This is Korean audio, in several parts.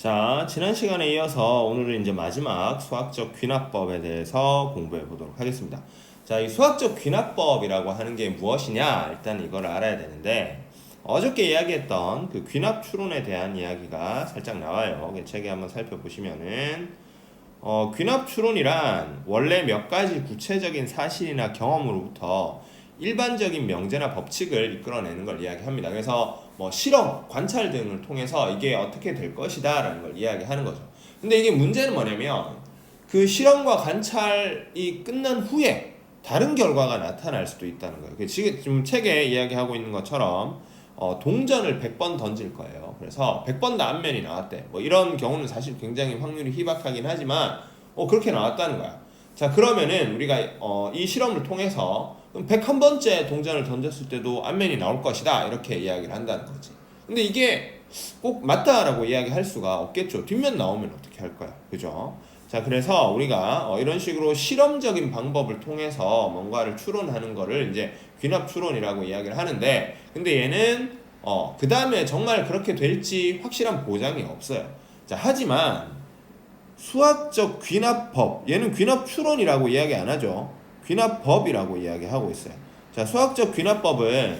자, 지난 시간에 이어서 오늘은 이제 마지막 수학적 귀납법에 대해서 공부해 보도록 하겠습니다. 자, 이 수학적 귀납법이라고 하는 게 무엇이냐? 일단 이걸 알아야 되는데, 어저께 이야기했던 그 귀납 추론에 대한 이야기가 살짝 나와요. 책에 한번 살펴보시면은, 귀납 추론이란 원래 몇 가지 구체적인 사실이나 경험으로부터 일반적인 명제나 법칙을 이끌어내는 걸 이야기합니다. 그래서 뭐 실험, 관찰 등을 통해서 이게 어떻게 될 것이다 라는 걸 이야기하는 거죠. 근데 이게 문제는 뭐냐면 그 실험과 관찰이 끝난 후에 다른 결과가 나타날 수도 있다는 거예요. 지금 책에 이야기하고 있는 것처럼 동전을 100번 던질 거예요. 그래서 100번 다 앞면이 나왔대. 뭐 이런 경우는 사실 굉장히 확률이 희박하긴 하지만 그렇게 나왔다는 거야. 자, 그러면은 우리가 이 실험을 통해서 101번째 동전을 던졌을 때도 앞면이 나올 것이다 이렇게 이야기를 한다는 거지. 근데 이게 꼭 맞다라고 이야기할 수가 없겠죠. 뒷면 나오면 어떻게 할 거야, 그죠? 자, 그래서 우리가 이런 식으로 실험적인 방법을 통해서 뭔가를 추론하는 거를 이제 귀납 추론이라고 이야기를 하는데, 근데 얘는 그 다음에 정말 그렇게 될지 확실한 보장이 없어요. 자, 하지만 수학적 귀납법, 얘는 귀납 추론이라고 이야기 안 하죠. 귀납법이라고 이야기하고 있어요. 자, 수학적 귀납법은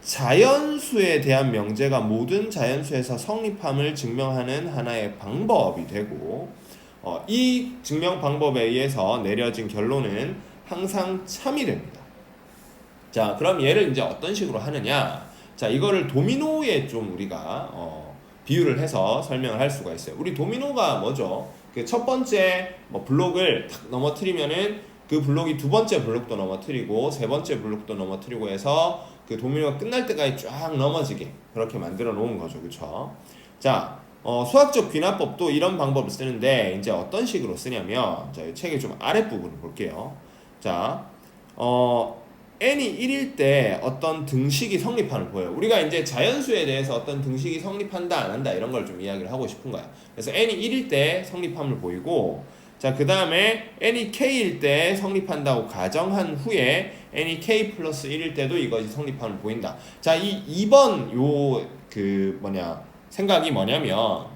자연수에 대한 명제가 모든 자연수에서 성립함을 증명하는 하나의 방법이 되고, 이 증명 방법에 의해서 내려진 결론은 항상 참이 됩니다. 자, 그럼 얘를 이제 어떤 식으로 하느냐? 자, 이거를 도미노에 좀 우리가 비유를 해서 설명을 할 수가 있어요. 우리 도미노가 뭐죠? 그 첫 번째 블록을 탁 넘어뜨리면은 그 블록이 두 번째 블록도 넘어뜨리고 세 번째 블록도 넘어뜨리고 해서 그 도미노가 끝날 때까지 쫙 넘어지게 그렇게 만들어 놓은 거죠. 그렇죠? 자, 수학적 귀납법도 이런 방법을 쓰는데 이제 어떤 식으로 쓰냐면, 자, 이 책의 좀 아랫부분을 볼게요. 자, n이 1일 때 어떤 등식이 성립하는 걸 보여요. 우리가 이제 자연수에 대해서 어떤 등식이 성립한다 안 한다 이런 걸 좀 이야기를 하고 싶은 거야. 그래서 n이 1일 때 성립함을 보이고, 자, 그 다음에 n이 k일 때 성립한다고 가정한 후에 n이 k 플러스 1일 때도 이것이 성립함을 보인다. 자, 이 2번 생각이 뭐냐면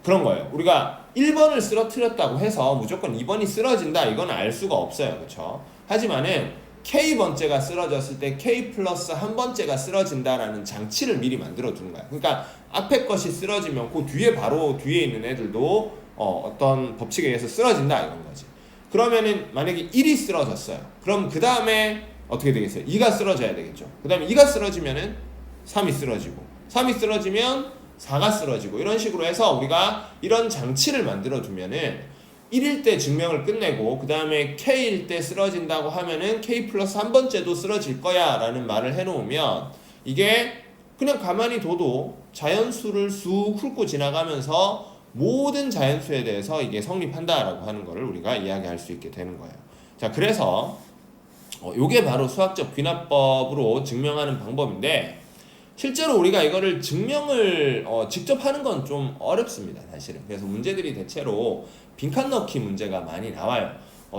그런 거예요. 우리가 1번을 쓰러뜨렸다고 해서 무조건 2번이 쓰러진다 이건 알 수가 없어요. 그렇죠? 하지만은 K번째가 쓰러졌을 때 K 플러스 한 번째가 쓰러진다라는 장치를 미리 만들어 두는 거야. 그러니까 앞에 것이 쓰러지면 그 뒤에 바로 뒤에 있는 애들도 어떤 법칙에 의해서 쓰러진다 이런 거지. 그러면은 만약에 1이 쓰러졌어요. 그럼 그 다음에 어떻게 되겠어요? 2가 쓰러져야 되겠죠. 그 다음에 2가 쓰러지면은 3이 쓰러지고 3이 쓰러지면 4가 쓰러지고 이런 식으로 해서 우리가 이런 장치를 만들어 두면은 1일 때 증명을 끝내고 그 다음에 K일 때 쓰러진다고 하면은 K 플러스 한 번째도 쓰러질 거야 라는 말을 해놓으면 이게 그냥 가만히 둬도 자연수를 쑥 훑고 지나가면서 모든 자연수에 대해서 이게 성립한다라고 하는 거를 우리가 이야기할 수 있게 되는 거예요. 자, 그래서 요게 바로 수학적 귀납법으로 증명하는 방법인데, 실제로 우리가 이거를 증명을 직접 하는 건 좀 어렵습니다, 사실은. 그래서 문제들이 대체로 빈칸 넣기 문제가 많이 나와요.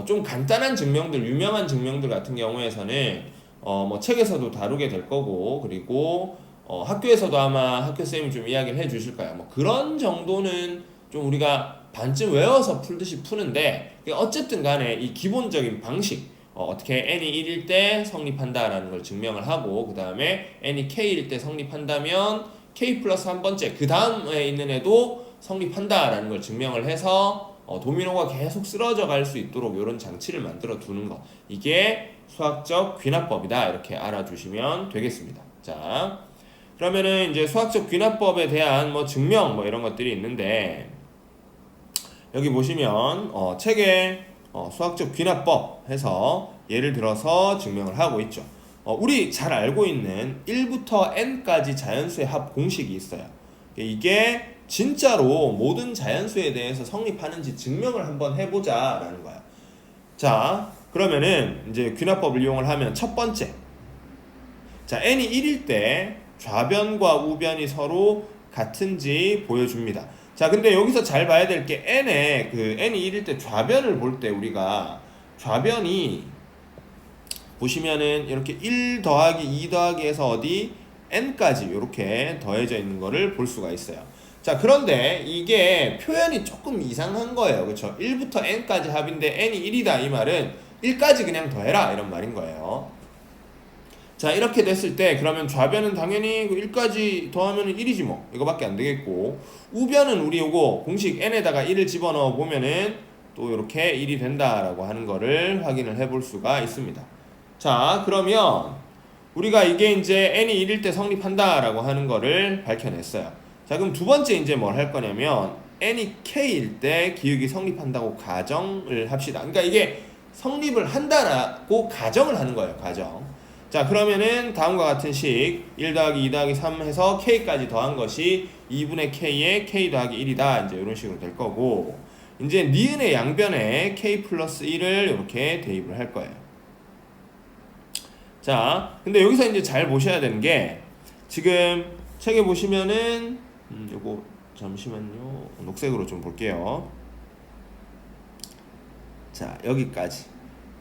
좀 간단한 증명들, 유명한 증명들 같은 경우에서는 뭐 책에서도 다루게 될 거고, 그리고 학교에서도 아마 학교쌤이 좀 이야기를 해 주실 거예요. 뭐 그런 정도는 좀 우리가 반쯤 외워서 풀듯이 푸는데, 어쨌든 간에 이 기본적인 방식, 어떻게 n이 1일 때 성립한다라는 걸 증명을 하고, 그 다음에 n이 k일 때 성립한다면 k 플러스 한 번째 그 다음에 있는 애도 성립한다라는 걸 증명을 해서 도미노가 계속 쓰러져 갈 수 있도록 이런 장치를 만들어 두는 것, 이게 수학적 귀납법이다 이렇게 알아주시면 되겠습니다. 자, 그러면은 이제 수학적 귀납법에 대한 증명 이런 것들이 있는데, 여기 보시면 책에 수학적 귀납법 해서 예를 들어서 증명을 하고 있죠. 우리 잘 알고 있는 1부터 n까지 자연수의 합 공식이 있어요. 이게 진짜로 모든 자연수에 대해서 성립하는지 증명을 한번 해보자 라는 거야. 자, 그러면은 이제 귀납법을 이용을 하면 첫 번째, 자, n이 1일 때 좌변과 우변이 서로 같은지 보여줍니다. 자, 근데 여기서 잘 봐야 될 게 n이 1일 때 좌변을 볼 때 우리가 좌변이 보시면은 이렇게 1 더하기 2 더하기 해서 어디 n까지 이렇게 더해져 있는 거를 볼 수가 있어요. 자, 자, 그런데 이게 표현이 조금 이상한 거예요. 그쵸? 1부터 n까지 합인데 n이 1이다 이 말은 1까지 그냥 더해라 이런 말인 거예요. 자, 이렇게 됐을 때 그러면 좌변은 당연히 1까지 더하면 1이지 뭐. 이거밖에 안 되겠고, 우변은 우리 요거 공식 n에다가 1을 집어넣어 보면은 또 이렇게 1이 된다라고 하는 거를 확인을 해볼 수가 있습니다. 자, 그러면 우리가 이게 이제 n이 1일 때 성립한다라고 하는 거를 밝혀냈어요. 자, 그럼 두 번째 이제 뭘 할 거냐면 n이 k일 때 기억이 성립한다고 가정을 합시다. 그러니까 이게 성립을 한다라고 가정을 하는 거예요. 가정. 자, 그러면은 다음과 같은 식 1 더하기 2 더하기 3 해서 k까지 더한 것이 2분의 k에 k 더하기 1이다. 이제 이런 식으로 될 거고, 이제 니은의 양변에 k 플러스 1을 이렇게 대입을 할 거예요. 자, 근데 여기서 이제 잘 보셔야 되는 게, 지금 책에 보시면은 요거 잠시만요. 녹색으로 좀 볼게요. 자,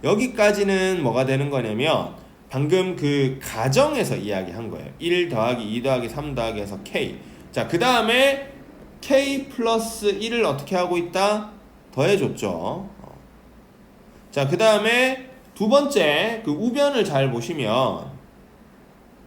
여기까지는 뭐가 되는 거냐면 방금 그 가정에서 이야기한 거예요. 1 더하기 2 더하기 3 더하기 해서 k. 자, 그 다음에 k 플러스 1을 어떻게 하고 있다? 더해줬죠. 자, 그 다음에 두 번째 그 우변을 잘 보시면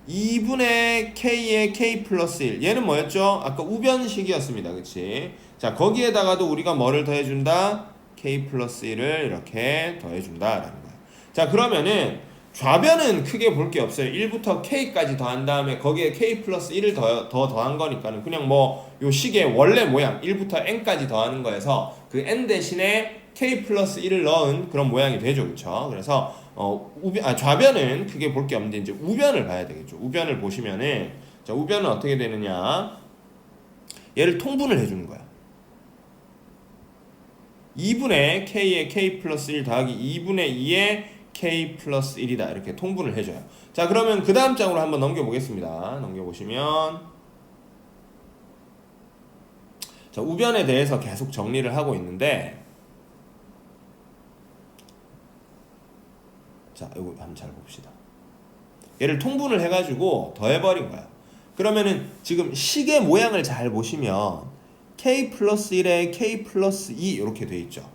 2분의 k의 k 플러스 1. 얘는 뭐였죠? 아까 우변식이었습니다. 그치? 자, 거기에다가도 우리가 뭐를 더해준다? k 플러스 1을 이렇게 더해준다라는 거예요. 자, 그러면은 좌변은 크게 볼 게 없어요. 1부터 k까지 더한 다음에 거기에 k 플러스 1을 더한 거니까는 그냥 뭐 요 식의 원래 모양 1부터 n까지 더하는 거에서 그 n 대신에 k 플러스 1을 넣은 그런 모양이 되죠. 그쵸? 그래서 좌변은 크게 볼 게 없는데 이제 우변을 봐야 되겠죠. 우변을 보시면은, 자, 우변은 어떻게 되느냐? 얘를 통분을 해주는 거야. 2분의 k에 k 플러스 1 더하기 2분의 2에 k 플러스 1이다. 이렇게 통분을 해줘요. 자, 그러면 그 다음 장으로 한번 넘겨보겠습니다. 넘겨보시면, 자, 우변에 대해서 계속 정리를 하고 있는데, 자, 이거 한번 잘 봅시다. 얘를 통분을 해가지고 더해버린 거야. 그러면은 지금 식의 모양을 잘 보시면 k 플러스 1에 k 플러스 2 이렇게 돼 있죠.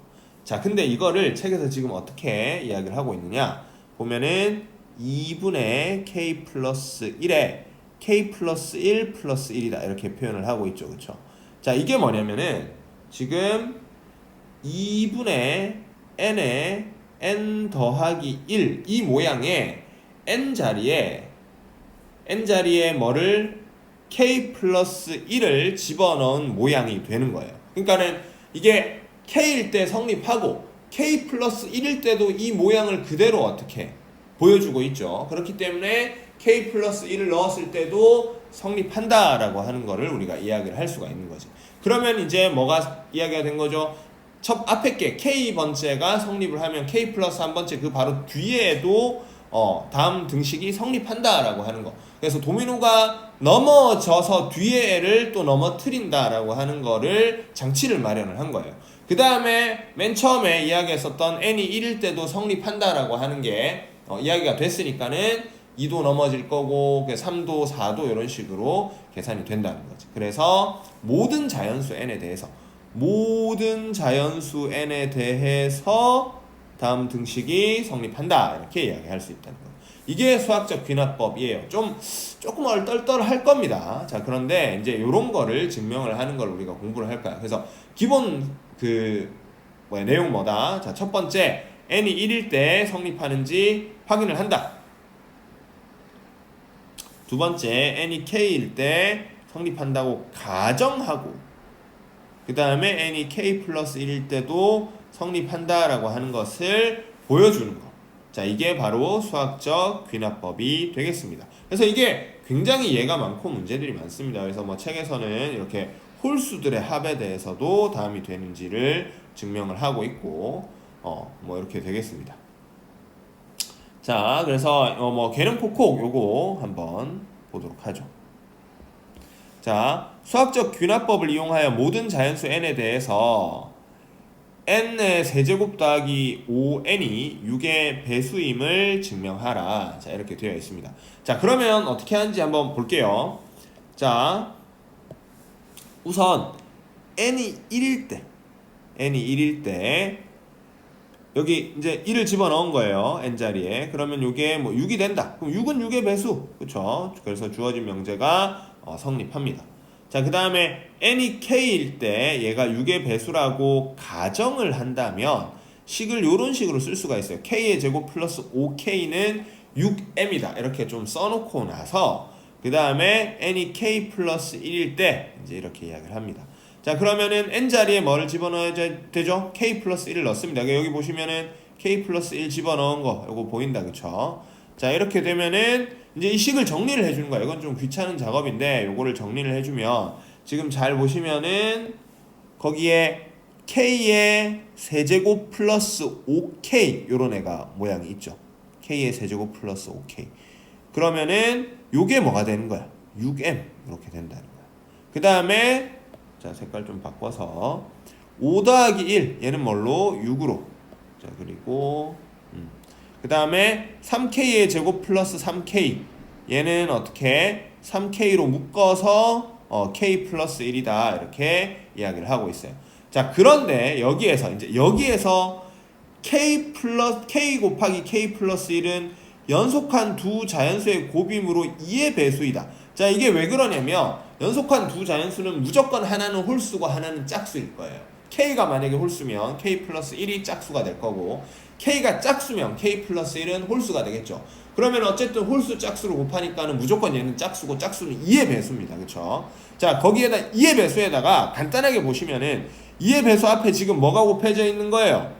자, 근데 이거를 책에서 지금 어떻게 이야기를 하고 있느냐 보면은 2분의 k 플러스 1에 k 플러스 1 플러스 1이다 이렇게 표현을 하고 있죠. 그쵸? 자, 이게 뭐냐면은 지금 2분의 n에 n 더하기 1 이 모양에 n자리에 뭐를 k 플러스 1을 집어넣은 모양이 되는 거예요. 그러니까는 이게 k일 때 성립하고 k 플러스 1일 때도 이 모양을 그대로 어떻게 보여주고 있죠. 그렇기 때문에 k 플러스 1을 넣었을 때도 성립한다라고 하는 거를 우리가 이야기를 할 수가 있는 거지. 그러면 이제 뭐가 이야기가 된 거죠? 첫 앞에 게 k번째가 성립을 하면 k 플러스 한 번째 그 바로 뒤에도 다음 등식이 성립한다라고 하는 거. 그래서 도미노가 넘어져서 뒤에 애를 또 넘어뜨린다라고 하는 거를 장치를 마련을 한 거예요. 그 다음에 맨 처음에 이야기했었던 n이 1일 때도 성립한다라고 하는 게 이야기가 됐으니까는 2도 넘어질 거고 3도 4도 이런 식으로 계산이 된다는 거지. 그래서 모든 자연수 n에 대해서 다음 등식이 성립한다 이렇게 이야기할 수 있다는 거예요. 이게 수학적 귀납법이에요. 조금 얼떨떨할 겁니다. 자, 그런데 이제 이런 거를 증명을 하는 걸 우리가 공부를 할 거야. 그래서 기본 내용 뭐다? 자, 첫 번째 n이 1일 때 성립하는지 확인을 한다. 두 번째 n이 k일 때 성립한다고 가정하고, 그 다음에 n이 k 플러스 1일 때도 성립한다라고 하는 것을 보여주는 것. 자, 이게 바로 수학적 귀납법이 되겠습니다. 그래서 이게 굉장히 예가 많고 문제들이 많습니다. 그래서 뭐 책에서는 이렇게 홀수들의 합에 대해서도 다음이 되는지를 증명을 하고 있고, 뭐 이렇게 되겠습니다. 자, 그래서 뭐 개념 콕콕 요거 한번 보도록 하죠. 자, 수학적 귀납법을 이용하여 모든 자연수 n에 대해서 n의 세제곱 더하기 5n이 6의 배수임을 증명하라. 자, 이렇게 되어 있습니다. 자, 그러면 어떻게 하는지 한번 볼게요. 자, 우선 n이 1일 때 여기 이제 1을 집어넣은 거예요. n자리에. 그러면 이게 뭐 6이 된다. 그럼 6은 6의 배수. 그쵸? 그래서 주어진 명제가 성립합니다. 자, 그 다음에 n이 k일 때 얘가 6의 배수라고 가정을 한다면 식을 이런 식으로 쓸 수가 있어요. k의 제곱 플러스 5k는 6m이다. 이렇게 좀 써놓고 나서 그 다음에 n이 k 플러스 1일 때 이제 이렇게 이야기를 합니다. 자, 그러면은 n자리에 뭐를 집어넣어야 되죠? k 플러스 1을 넣습니다. 여기 보시면은 k 플러스 1 집어넣은 거 이거 보인다. 그쵸? 자, 이렇게 되면은 이제 이 식을 정리를 해주는 거예요. 이건 좀 귀찮은 작업인데 요거를 정리를 해주면 지금 잘 보시면은 거기에 k의 세제곱 플러스 5k 요런 애가 모양이 있죠. k의 세제곱 플러스 5k. 그러면은 요게 뭐가 되는 거야? 6m 이렇게 된다는 거야. 그 다음에 자, 색깔 좀 바꿔서 5 더하기 1 얘는 뭘로? 6으로. 자, 그리고 그 다음에 3k의 제곱 플러스 3k 얘는 어떻게 3k로 묶어서 k 플러스 1이다 이렇게 이야기를 하고 있어요. 자, 그런데 여기에서 k 곱하기 k 플러스 1은 연속한 두 자연수의 곱임으로 2의 배수이다. 자, 이게 왜 그러냐면 연속한 두 자연수는 무조건 하나는 홀수고 하나는 짝수일 거예요. k가 만약에 홀수면 k 플러스 1이 짝수가 될 거고 k가 짝수면 k 플러스 1은 홀수가 되겠죠. 그러면 어쨌든 홀수 짝수를 곱하니까는 무조건 얘는 짝수고 짝수는 2의 배수입니다. 그쵸? 자, 거기에다 2의 배수에다가 간단하게 보시면은 2의 배수 앞에 지금 뭐가 곱해져 있는 거예요?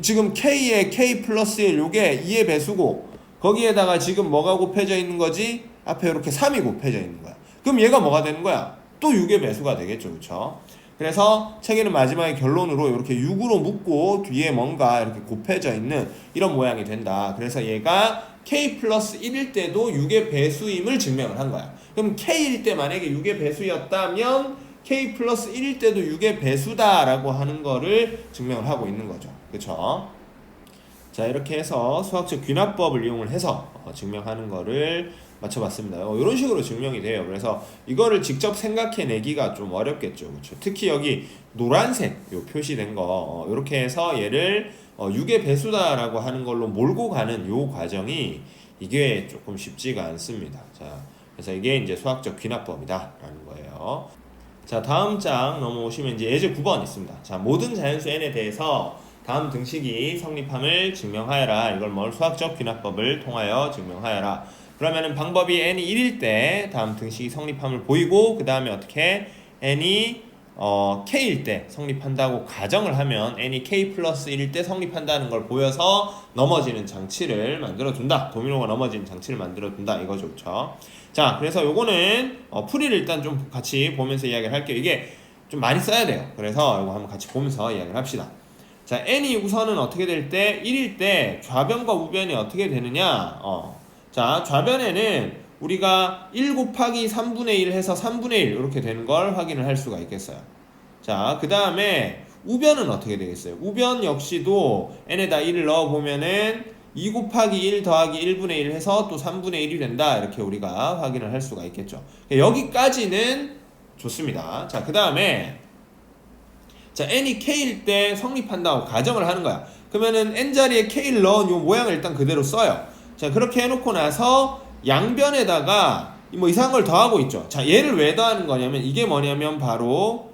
지금 k에 k 플러스 1 요게 2의 배수고 거기에다가 지금 뭐가 곱해져 있는 거지? 앞에 이렇게 3이 곱해져 있는 거야. 그럼 얘가 뭐가 되는 거야? 또 6의 배수가 되겠죠. 그쵸? 그래서 책에는 마지막에 결론으로 이렇게 6으로 묶고 뒤에 뭔가 이렇게 곱해져 있는 이런 모양이 된다. 그래서 얘가 k 플러스 1일 때도 6의 배수임을 증명을 한 거야. 그럼 k일 때 만약에 6의 배수였다면 k 플러스 1일 때도 6의 배수다라고 하는 거를 증명을 하고 있는 거죠. 그쵸? 자, 이렇게 해서 수학적 귀납법을 이용을 해서 증명하는 거를 맞춰봤습니다. 이런 식으로 증명이 돼요. 그래서 이거를 직접 생각해내기가 좀 어렵겠죠. 그렇죠? 특히 여기 노란색 요 표시된 거 이렇게 해서 얘를 6의 배수다라고 하는 걸로 몰고 가는 요 과정이 이게 조금 쉽지가 않습니다. 자, 그래서 이게 이제 수학적 귀납법이다라는 거예요. 자, 다음 장 넘어오시면 이제 예제 9번 있습니다. 자, 모든 자연수 n에 대해서 다음 등식이 성립함을 증명하여라. 이걸 뭘 수학적 귀납법을 통하여 증명하여라. 그러면은 방법이 n이 1일 때 다음 등식이 성립함을 보이고 그 다음에 어떻게 n이 k일 때 성립한다고 가정을 하면 n이 k 플러스 1일 때 성립한다는 걸 보여서 넘어지는 장치를 만들어 둔다. 도미노가 넘어지는 장치를 만들어 둔다. 이거죠. 그렇죠? 자, 그래서 요거는 풀이를 일단 좀 같이 보면서 이야기를 할게요. 이게 좀 많이 써야 돼요. 그래서 이거 한번 같이 보면서 이야기를 합시다. 자, n이 우선은 어떻게 될 때 1일 때 좌변과 우변이 어떻게 되느냐? 자, 좌변에는 우리가 1 곱하기 3분의 1 해서 3분의 1 이렇게 되는 걸 확인을 할 수가 있겠어요. 자, 그 다음에 우변은 어떻게 되겠어요? 우변 역시도 n에다 1을 넣어보면은 2 곱하기 1 더하기 1분의 1 해서 또 3분의 1이 된다. 이렇게 우리가 확인을 할 수가 있겠죠. 여기까지는 좋습니다. 자, 그 다음에 자, n이 k일 때 성립한다고 가정을 하는 거야. 그러면은 n자리에 k를 넣은 요 모양을 일단 그대로 써요. 자, 그렇게 해놓고 나서 양변에다가 뭐 이상한 걸 더하고 있죠. 자, 얘를 왜 더하는 거냐면 이게 뭐냐면 바로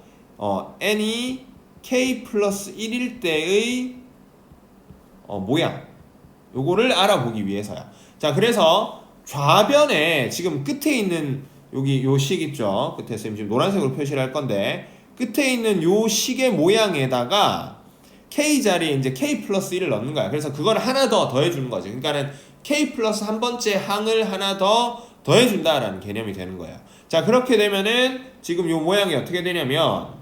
n이 k 플러스 1일 때의 모양 요거를 알아보기 위해서야. 자, 그래서 좌변에 지금 끝에 있는 여기 요 식 있죠. 끝에 쌤 지금 노란색으로 표시를 할 건데 끝에 있는 요 식의 모양에다가 k 자리에 이제 k 플러스 1을 넣는 거야. 그래서 그걸 하나 더 더해주는 거지. 그러니까는 k 플러스 한 번째 항을 하나 더 더해준다라는 개념이 되는 거예요. 자, 그렇게 되면은 지금 요 모양이 어떻게 되냐면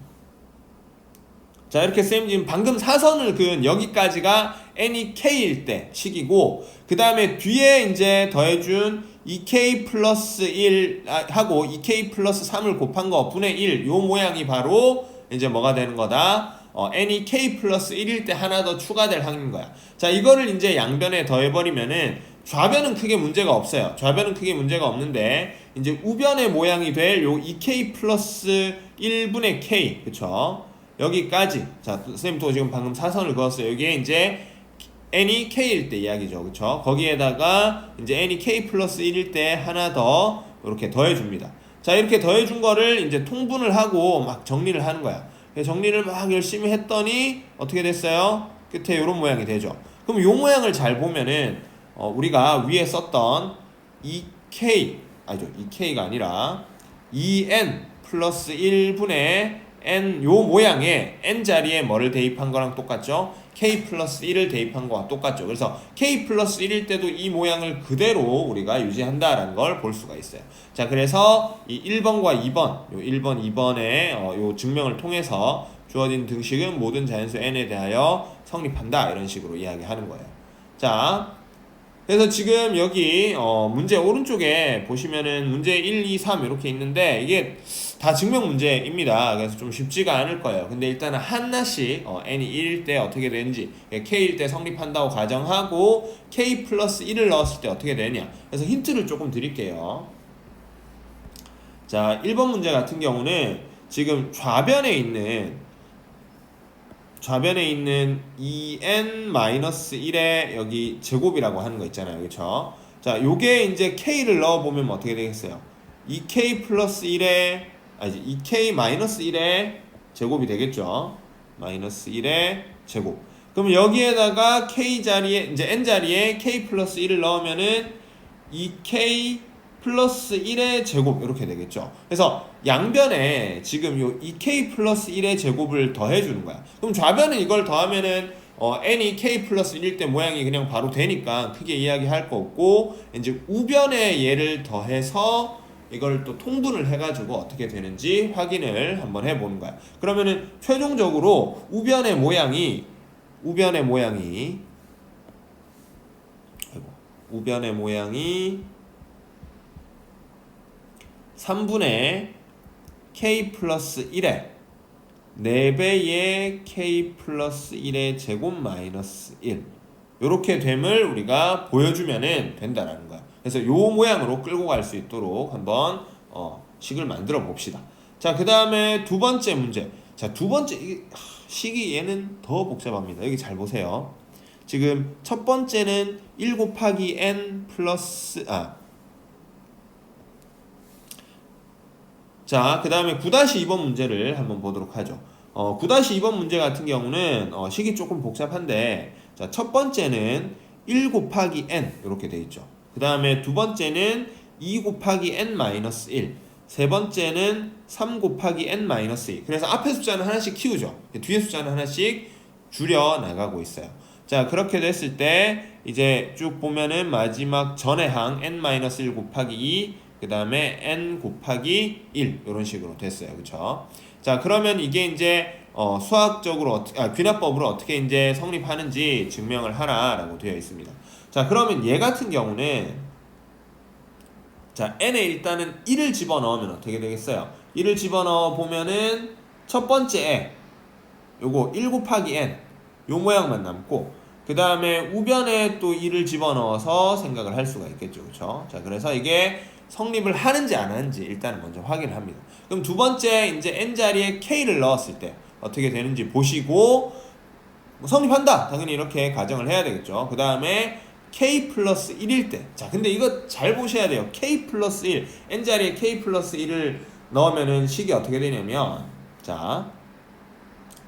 자, 이렇게 쌤 지금 방금 사선을 그은 여기까지가 n이 k일 때 식이고 그 다음에 뒤에 이제 더해준 2k 플러스 1 하고 2k 플러스 3을 곱한 거 분의 1 요 모양이 바로 이제 뭐가 되는 거다? n이 k 플러스 1일 때 하나 더 추가될 항인 거야. 자, 이거를 이제 양변에 더해버리면은 좌변은 크게 문제가 없어요. 좌변은 크게 문제가 없는데 이제 우변의 모양이 될 요 2k 플러스 1분의 k, 그쵸? 여기까지. 자, 선생님 또 지금 방금 사선을 그었어요. 여기에 이제 n이 k일 때 이야기죠, 그쵸? 거기에다가 이제 n이 k 플러스 1일 때 하나 더 이렇게 더해줍니다. 자, 이렇게 더해준 거를 이제 통분을 하고 막 정리를 하는 거야. 정리를 막 열심히 했더니 어떻게 됐어요? 끝에 이런 모양이 되죠. 그럼 이 모양을 잘 보면은 우리가 위에 썼던 2k 아니죠, 2k가 아니라 2n 플러스 1분의 n 요 모양에 n 자리에 뭐를 대입한 거랑 똑같죠? k 플러스 1을 대입한 거와 똑같죠. 그래서 k 플러스 1일 때도 이 모양을 그대로 우리가 유지한다라는 걸 볼 수가 있어요. 자, 그래서 이 1번과 2번, 요 1번, 2번의 요 증명을 통해서 주어진 등식은 모든 자연수 n에 대하여 성립한다, 이런 식으로 이야기하는 거예요. 자, 그래서 지금 여기 문제 오른쪽에 보시면은 문제 1, 2, 3 이렇게 있는데 이게 다 증명 문제입니다. 그래서 좀 쉽지가 않을 거예요. 근데 일단은 하나씩 n이 1일 때 어떻게 되는지, k일 때 성립한다고 가정하고 k 플러스 1을 넣었을 때 어떻게 되냐, 그래서 힌트를 조금 드릴게요. 자, 1번 문제 같은 경우는 지금 좌변에 있는 2n-1의 여기 제곱이라고 하는 거 있잖아요. 그쵸? 자, 요게 이제 k를 넣어보면 어떻게 되겠어요? 2k 플러스 1의, 아니지, 2k 마이너스 1의 제곱이 되겠죠? 마이너스 1의 제곱. 그럼 여기에다가 k 자리에, 이제 n 자리에 k 플러스 1을 넣으면은 2k 플러스 1의 제곱 이렇게 되겠죠. 그래서 양변에 지금 요 2k 플러스 1의 제곱을 더해주는 거야. 그럼 좌변은 이걸 더하면은 n이 k 플러스 1일 때 모양이 그냥 바로 되니까 크게 이야기할 거 없고, 이제 우변에 얘를 더해서 이걸 또 통분을 해가지고 어떻게 되는지 확인을 한번 해보는 거야. 그러면은 최종적으로 우변의 모양이 3분의 k 플러스 1에 4배의 k 플러스 1의 제곱 마이너스 1 요렇게 됨을 우리가 보여주면은 된다라는 거야. 그래서 요 모양으로 끌고 갈 수 있도록 한번 식을 만들어 봅시다. 자, 그 다음에 두 번째 문제. 자, 두 번째 식이 얘는 더 복잡합니다. 여기 잘 보세요. 지금 첫 번째는 1 곱하기 n 플러스 자, 그 다음에 9-2번 문제를 한번 보도록 하죠. 9-2번 문제 같은 경우는 식이 조금 복잡한데, 자, 첫 번째는 1 곱하기 n 이렇게 돼 있죠. 그 다음에 두 번째는 2 곱하기 n 마이너스 1, 세 번째는 3 곱하기 n 마이너스 2. 그래서 앞에 숫자는 하나씩 키우죠. 뒤에 숫자는 하나씩 줄여 나가고 있어요. 자, 그렇게 됐을 때 이제 쭉 보면은 마지막 전의 항 n-1 곱하기 2, 그 다음에 n 곱하기 1 이런 식으로 됐어요. 그쵸? 자, 그러면 이게 이제 수학적으로 귀납법으로 어떻게 이제 성립하는지 증명을 하라라고 되어 있습니다. 자, 그러면 얘 같은 경우는 자, n에 일단은 1을 집어넣으면 어떻게 되겠어요? 1을 집어넣어 보면은 첫 번째 요거 1 곱하기 n 요 모양만 남고, 그 다음에 우변에 또 1을 집어넣어서 생각을 할 수가 있겠죠. 그쵸? 자, 그래서 이게 성립을 하는지 안 하는지 일단 먼저 확인을 합니다. 그럼 두 번째 이제 n 자리에 k를 넣었을 때 어떻게 되는지 보시고 성립한다! 당연히 이렇게 가정을 해야 되겠죠. 그 다음에 k 플러스 1일 때, 자, 근데 이거 잘 보셔야 돼요. k 플러스 1, n 자리에 k 플러스 1을 넣으면은 식이 어떻게 되냐면, 자,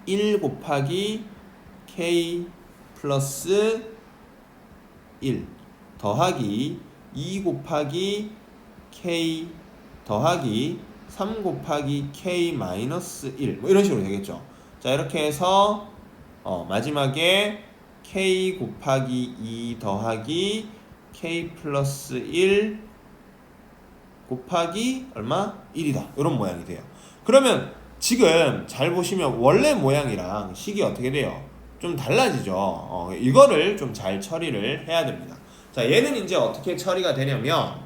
1 곱하기 k 플러스 1 더하기 2 곱하기 k 더하기 3 곱하기 k 마이너스 1 뭐 이런 식으로 되겠죠. 자, 이렇게 해서 마지막에 k 곱하기 2 더하기 k 플러스 1 곱하기 얼마? 1이다. 이런 모양이 돼요. 그러면 지금 잘 보시면 원래 모양이랑 식이 어떻게 돼요? 좀 달라지죠. 이거를 좀 잘 처리를 해야 됩니다. 자, 얘는 이제 어떻게 처리가 되냐면,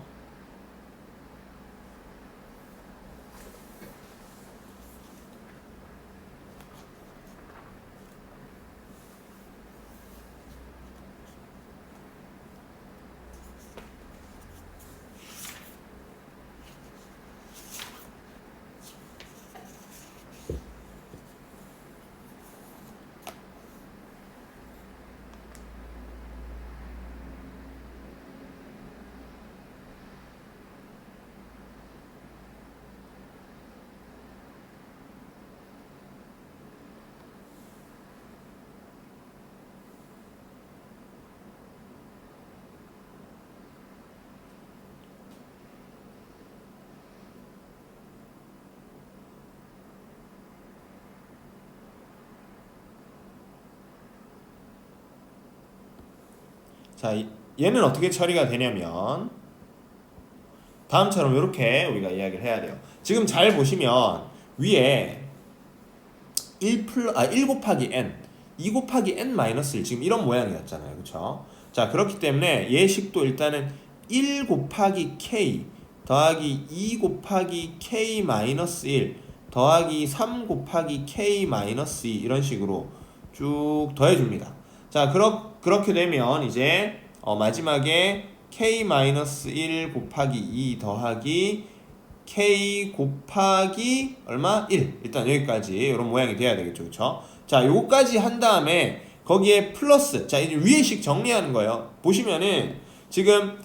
자, 얘는 어떻게 처리가 되냐면 다음처럼 이렇게 우리가 이야기를 해야 돼요. 지금 잘 보시면 위에 1 곱하기 n, 2 곱하기 n-1 지금 이런 모양이었잖아요. 그쵸? 자, 그렇기 때문에 얘식도 일단은 1 곱하기 k 더하기 2 곱하기 k-1 더하기 3 곱하기 k-2 이런 식으로 쭉 더해줍니다. 자, 그렇게 되면 이제 마지막에 k-1 곱하기 2 더하기 k 곱하기 얼마? 1. 일단 여기까지 이런 모양이 돼야 되겠죠. 그쵸? 자, 요거까지 한 다음에 거기에 플러스. 자, 이제 위에식 정리하는 거예요. 보시면은 지금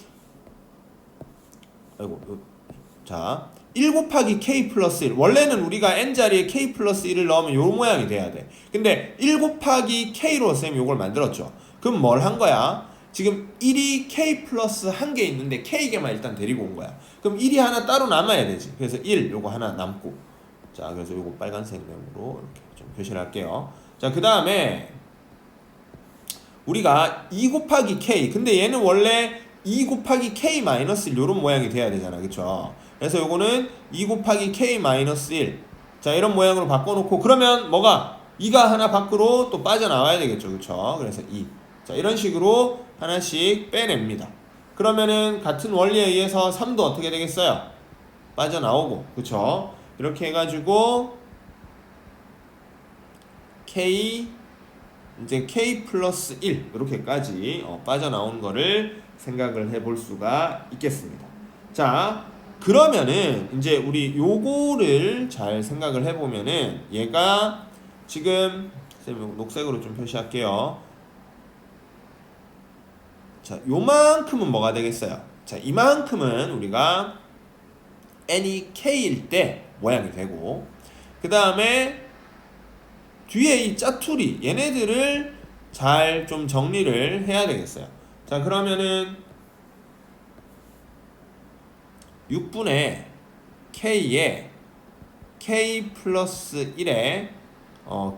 자, 1 곱하기 k 플러스 1. 원래는 우리가 n 자리에 k 플러스 1을 넣으면 요 모양이 돼야 돼. 근데 1 곱하기 k로 쌤이 요걸 만들었죠. 그럼 뭘 한 거야? 지금 1이 k 플러스 1개 있는데 k개만 일단 데리고 온 거야. 그럼 1이 하나 따로 남아야 되지. 그래서 1 요거 하나 남고. 자, 그래서 요거 빨간색 램으로 이렇게 좀 표시를 할게요. 자, 그 다음에 우리가 2 곱하기 k. 근데 얘는 원래 2 곱하기 k-1 요런 모양이 돼야 되잖아. 그쵸? 그래서 요거는 2 곱하기 k-1. 자, 이런 모양으로 바꿔놓고 그러면 뭐가? 2가 하나 밖으로 또 빠져나와야 되겠죠. 그쵸? 그래서 2. 자, 이런 식으로 하나씩 빼냅니다. 그러면은 같은 원리에 의해서 3도 어떻게 되겠어요? 빠져나오고. 그쵸? 이렇게 해가지고 이제 k 플러스 1 이렇게까지 빠져나온 거를 생각을 해볼 수가 있겠습니다. 자, 그러면은 이제 우리 요거를 잘 생각을 해보면은 얘가 지금 쌤 녹색으로 좀 표시할게요. 자, 요만큼은 뭐가 되겠어요? 자, 이만큼은 우리가 n이 k일 때 모양이 되고, 그 다음에 뒤에 이 짜투리 얘네들을 잘 좀 정리를 해야 되겠어요. 자, 그러면은 6분의 k에 k 플러스 1에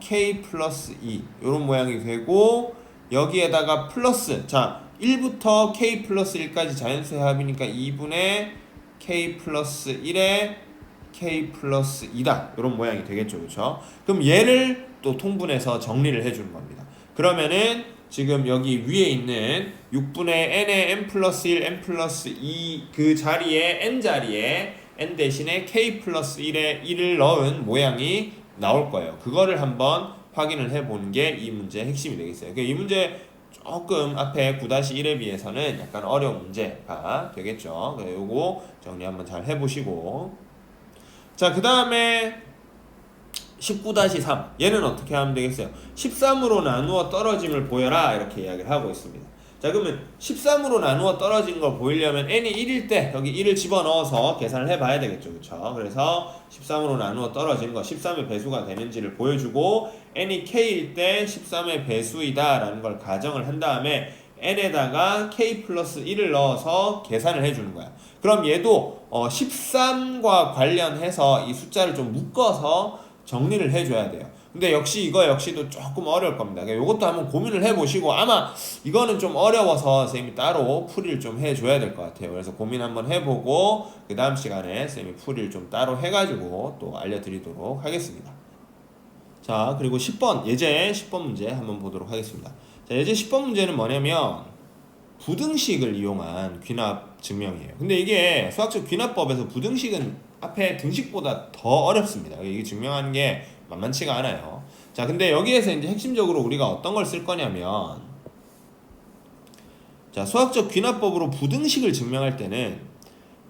k 플러스 2 요런 모양이 되고, 여기에다가 플러스, 자 1부터 k 플러스 1까지 자연수의 합이니까 2분의 k 플러스 1에 k 플러스 2다 요런 모양이 되겠죠. 그쵸? 그럼 얘를 또 통분해서 정리를 해주는 겁니다. 그러면은 지금 여기 위에 있는 6분의 n의 n 플러스 1, n 플러스 2 그 자리에 n 자리에 n 대신에 k 플러스 1에 1을 넣은 모양이 나올 거예요. 그거를 한번 확인을 해보는 게 이 문제의 핵심이 되겠어요. 이 문제 조금 앞에 9-1에 비해서는 약간 어려운 문제가 되겠죠. 요거 정리 한번 잘 해보시고, 자, 그 다음에 19-3 얘는 어떻게 하면 되겠어요? 13으로 나누어 떨어짐을 보여라 이렇게 이야기를 하고 있습니다. 자, 그러면 13으로 나누어 떨어진 걸 보이려면 n이 1일 때 여기 1을 집어넣어서 계산을 해봐야 되겠죠. 그쵸? 그래서 13으로 나누어 떨어진 거 13의 배수가 되는지를 보여주고, n이 k일 때 13의 배수이다 라는 걸 가정을 한 다음에 n에다가 k 플러스 1을 넣어서 계산을 해주는 거야. 그럼 얘도 13과 관련해서 이 숫자를 좀 묶어서 정리를 해줘야 돼요. 근데 역시 이거 역시도 조금 어려울 겁니다. 이것도 한번 고민을 해보시고, 아마 이거는 좀 어려워서 쌤이 따로 풀이를 좀 해줘야 될 것 같아요. 그래서 고민 한번 해보고 그 다음 시간에 쌤이 풀이를 좀 따로 해가지고 또 알려드리도록 하겠습니다. 자, 그리고 10번 예제 10번 문제 한번 보도록 하겠습니다. 자, 예제 10번 문제는 뭐냐면 부등식을 이용한 귀납 증명이에요. 근데 이게 수학적 귀납법에서 부등식은 앞에 등식보다 더 어렵습니다. 이게 증명하는 게 만만치가 않아요. 자, 근데 여기에서 이제 핵심적으로 우리가 어떤 걸 쓸 거냐면, 자, 수학적 귀납법으로 부등식을 증명할 때는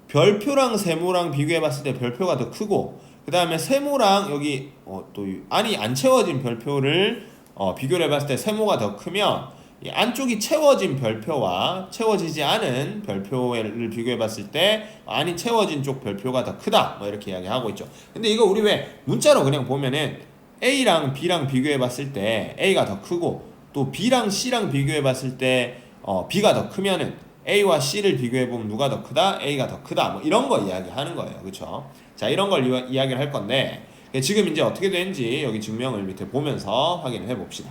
별표랑 세모랑 비교해 봤을 때 별표가 더 크고, 그 다음에 세모랑 여기 또 안이 안 채워진 별표를 비교를 해봤을 때 세모가 더 크면 이 안쪽이 채워진 별표와 채워지지 않은 별표를 비교해 봤을 때 안이 채워진 쪽 별표가 더 크다 뭐 이렇게 이야기하고 있죠. 근데 이거 우리 왜 문자로 그냥 보면은 A랑 B랑 비교해 봤을 때 A가 더 크고, 또 B랑 C랑 비교해 봤을 때 B가 더 크면은 A와 C를 비교해 보면 누가 더 크다? A가 더 크다. 뭐 이런 거 이야기하는 거예요. 그렇죠? 자, 이런 걸 이야기를 할 건데, 지금 이제 어떻게 되는지 여기 증명을 밑에 보면서 확인을 해 봅시다.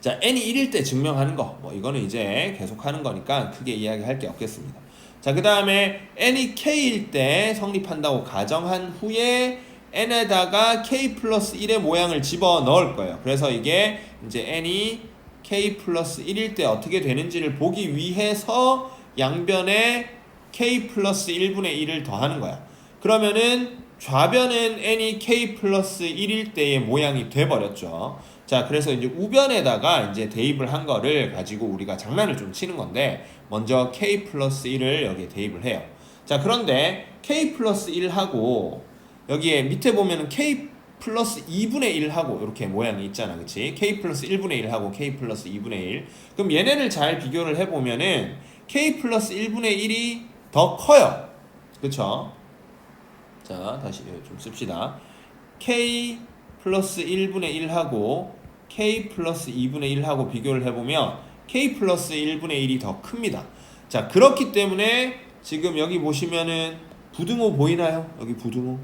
자, n이 1일 때 증명하는 거, 뭐 이거는 이제 계속 하는 거니까 크게 이야기할 게 없겠습니다. 자, 그 다음에 n이 k일 때 성립한다고 가정한 후에 n에다가 k 플러스 1의 모양을 집어 넣을 거예요. 그래서 이게 이제 n이 k 플러스 1일 때 어떻게 되는지를 보기 위해서 양변에 k 플러스 1분의 1을 더하는 거야. 그러면은 좌변은 n이 k 플러스 1일 때의 모양이 돼버렸죠. 자, 그래서 이제 우변에다가 이제 대입을 한 거를 가지고 우리가 장난을 좀 치는 건데, 먼저 k 플러스 1을 여기에 대입을 해요. 자, 그런데 k 플러스 1하고 여기에 밑에 보면은 k 플러스 2분의 1하고 이렇게 모양이 있잖아, 그치? k 플러스 1분의 1하고 k 플러스 2분의 1. 그럼 얘네를 잘 비교를 해보면은 k 플러스 1분의 1이 더 커요. 그쵸? 자, 다시 좀 씁시다. k 플러스 1분의 1하고 k 플러스 2분의 1하고 비교를 해보면 k 플러스 1분의 1이 더 큽니다. 자, 그렇기 때문에 지금 여기 보시면은 부등호 보이나요? 여기 부등호.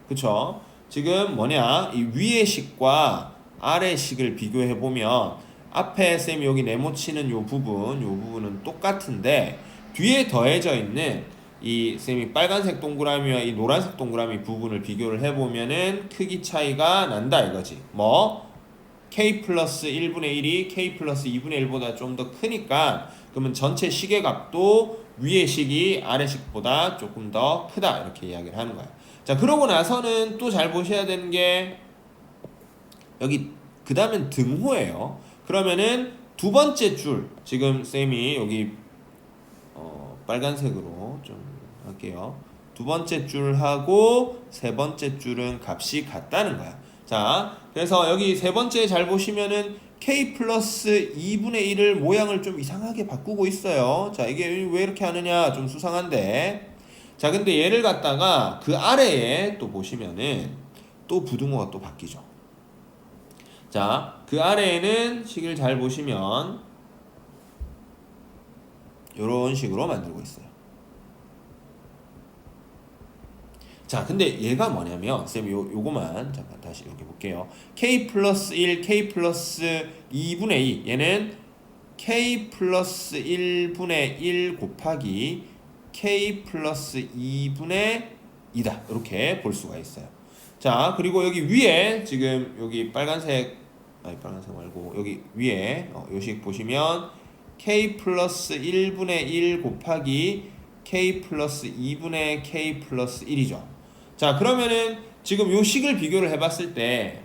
그쵸? 지금 뭐냐, 이 위의 식과 아래 식을 비교해보면 앞에 쌤이 여기 네모치는 요 부분은 똑같은데 뒤에 더해져 있는 이 쌤이 빨간색 동그라미와 이 노란색 동그라미 부분을 비교를 해보면은 크기 차이가 난다 이거지. 뭐 k 플러스 1분의 1이 k 플러스 2분의 1보다 좀 더 크니까 그러면 전체 식의 값도 위의 식이 아래 식보다 조금 더 크다 이렇게 이야기를 하는 거야. 자, 그러고 나서는 또 잘 보셔야 되는 게 여기 그 다음엔 등호예요. 그러면은 두 번째 줄, 지금 쌤이 여기 빨간색으로 좀 할게요. 두 번째 줄하고 세 번째 줄은 값이 같다는 거야. 자, 그래서 여기 세 번째 잘 보시면은 k 플러스 2분의 1을 모양을 좀 이상하게 바꾸고 있어요. 자, 이게 왜 이렇게 하느냐 좀 수상한데. 자, 근데 얘를 갖다가 그 아래에 또 보시면은 또 부등호가 또 바뀌죠. 자, 그 아래에는 식을 잘 보시면 이런 식으로 만들고 있어요. 자, 근데 얘가 뭐냐면 쌤이 요거만 잠깐 다시 여기 볼게요. k 플러스 1, k 플러스 2분의 2 얘는 k 플러스 1분의 1 곱하기 k 플러스 2분의 2다 이렇게 볼 수가 있어요. 자, 그리고 여기 위에 지금 여기 빨간색 말고 여기 위에 요식 보시면 k 플러스 1분의 1 곱하기 k 플러스 2분의 k 플러스 1이죠. 자, 그러면은 지금 요 식을 비교를 해봤을 때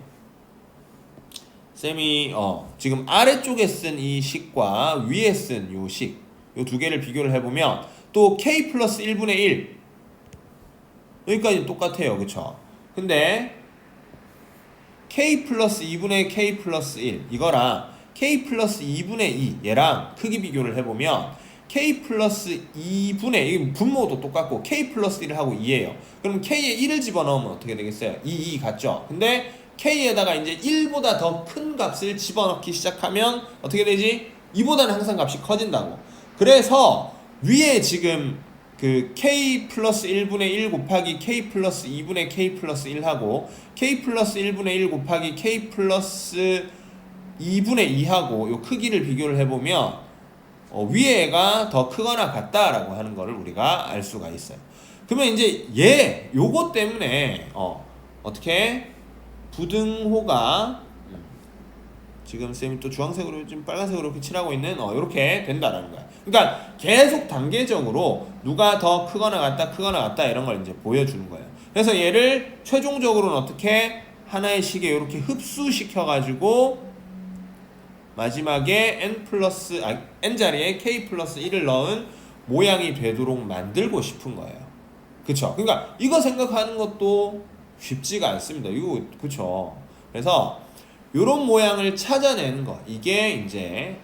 쌤이 지금 아래쪽에 쓴 이 식과 위에 쓴 요 식, 요 두 개를 비교를 해보면 또 k 플러스 1분의 1 여기까지 똑같아요, 그쵸? 근데 k 플러스 2분의 k 플러스 1 이거랑 k 플러스 2분의 2 얘랑 크기 비교를 해보면 k 플러스 2분의 이 분모도 똑같고 k 플러스 1을 하고 2예요. 그럼 k에 1을 집어넣으면 어떻게 되겠어요? 2 같죠? 근데 k에다가 이제 1보다 더 큰 값을 집어넣기 시작하면 어떻게 되지? 2보다는 항상 값이 커진다고. 그래서 위에 지금 그 k 플러스 1분의 1 곱하기 k 플러스 2분의 k 플러스 1하고 k 플러스 1분의 1 곱하기 k 플러스 2분의 2하고 요 크기를 비교를 해보면 위에가 더 크거나 같다라고 하는 거를 우리가 알 수가 있어요. 그러면 이제 요거 때문에 어떻게 부등호가 지금 쌤이 또 주황색으로 지금 빨간색으로 이렇게 칠하고 있는 이렇게 된다라는 거야. 그러니까 계속 단계적으로 누가 더 크거나 같다 이런 걸 이제 보여주는 거예요. 그래서 얘를 최종적으로는 어떻게 하나의 식에 이렇게 흡수시켜 가지고 마지막에 n 자리에 k 플러스 1을 넣은 모양이 되도록 만들고 싶은 거예요. 그쵸? 그러니까 이거 생각하는 것도 쉽지가 않습니다. 이거 그쵸? 그래서 요런 모양을 찾아내는 거 이게 이제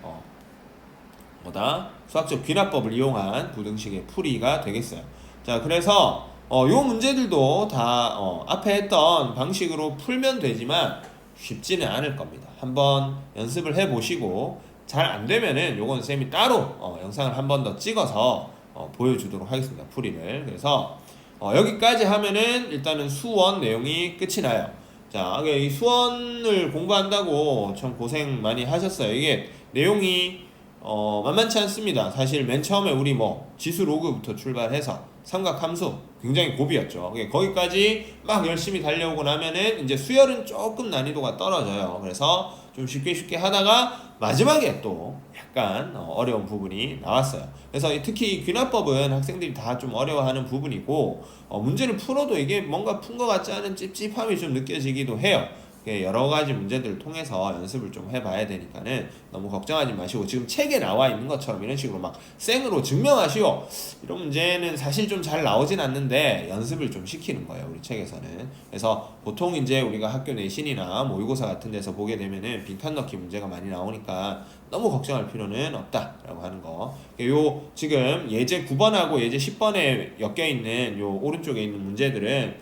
수학적 귀납법을 이용한 부등식의 풀이가 되겠어요. 자, 그래서 요 문제들도 다 앞에 했던 방식으로 풀면 되지만 쉽지는 않을 겁니다. 한번 연습을 해보시고 잘 안되면은 요건 쌤이 따로 영상을 한 번 더 찍어서 보여주도록 하겠습니다. 풀이를. 그래서 여기까지 하면은 일단은 수원 내용이 끝이 나요. 자, 이 수원을 공부한다고 참 고생 많이 하셨어요. 이게 내용이 만만치 않습니다. 사실 맨 처음에 우리 뭐 지수 로그부터 출발해서 삼각함수 굉장히 고비였죠. 거기까지 막 열심히 달려오고 나면은 이제 수열은 조금 난이도가 떨어져요. 그래서 좀 쉽게 하다가 마지막에 또 약간 어려운 부분이 나왔어요. 그래서 특히 귀납법은 학생들이 다 좀 어려워하는 부분이고 문제를 풀어도 이게 뭔가 푼 것 같지 않은 찝찝함이 좀 느껴지기도 해요. 여러 가지 문제들을 통해서 연습을 좀 해봐야 되니까는 너무 걱정하지 마시고 지금 책에 나와 있는 것처럼 이런 식으로 막 생으로 증명하시오 이런 문제는 사실 좀 잘 나오진 않는데 연습을 좀 시키는 거예요 우리 책에서는. 그래서 보통 이제 우리가 학교 내신이나 모의고사 같은 데서 보게 되면은 빈칸 넣기 문제가 많이 나오니까 너무 걱정할 필요는 없다라고 하는 거. 요 지금 예제 9번하고 예제 10번에 엮여 있는 요 오른쪽에 있는 문제들은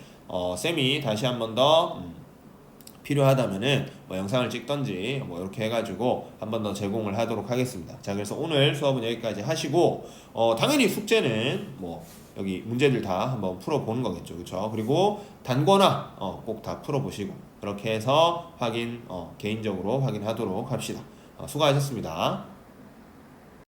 쌤이 다시 한번 더 필요하다면은 뭐 영상을 찍던지 뭐 이렇게 해가지고 한 번 더 제공을 하도록 하겠습니다. 자, 그래서 오늘 수업은 여기까지 하시고 당연히 숙제는 뭐 여기 문제들 다 한번 풀어보는 거겠죠, 그렇죠? 그리고 단권화 꼭 다 풀어보시고 그렇게 해서 확인 개인적으로 확인하도록 합시다. 수고하셨습니다.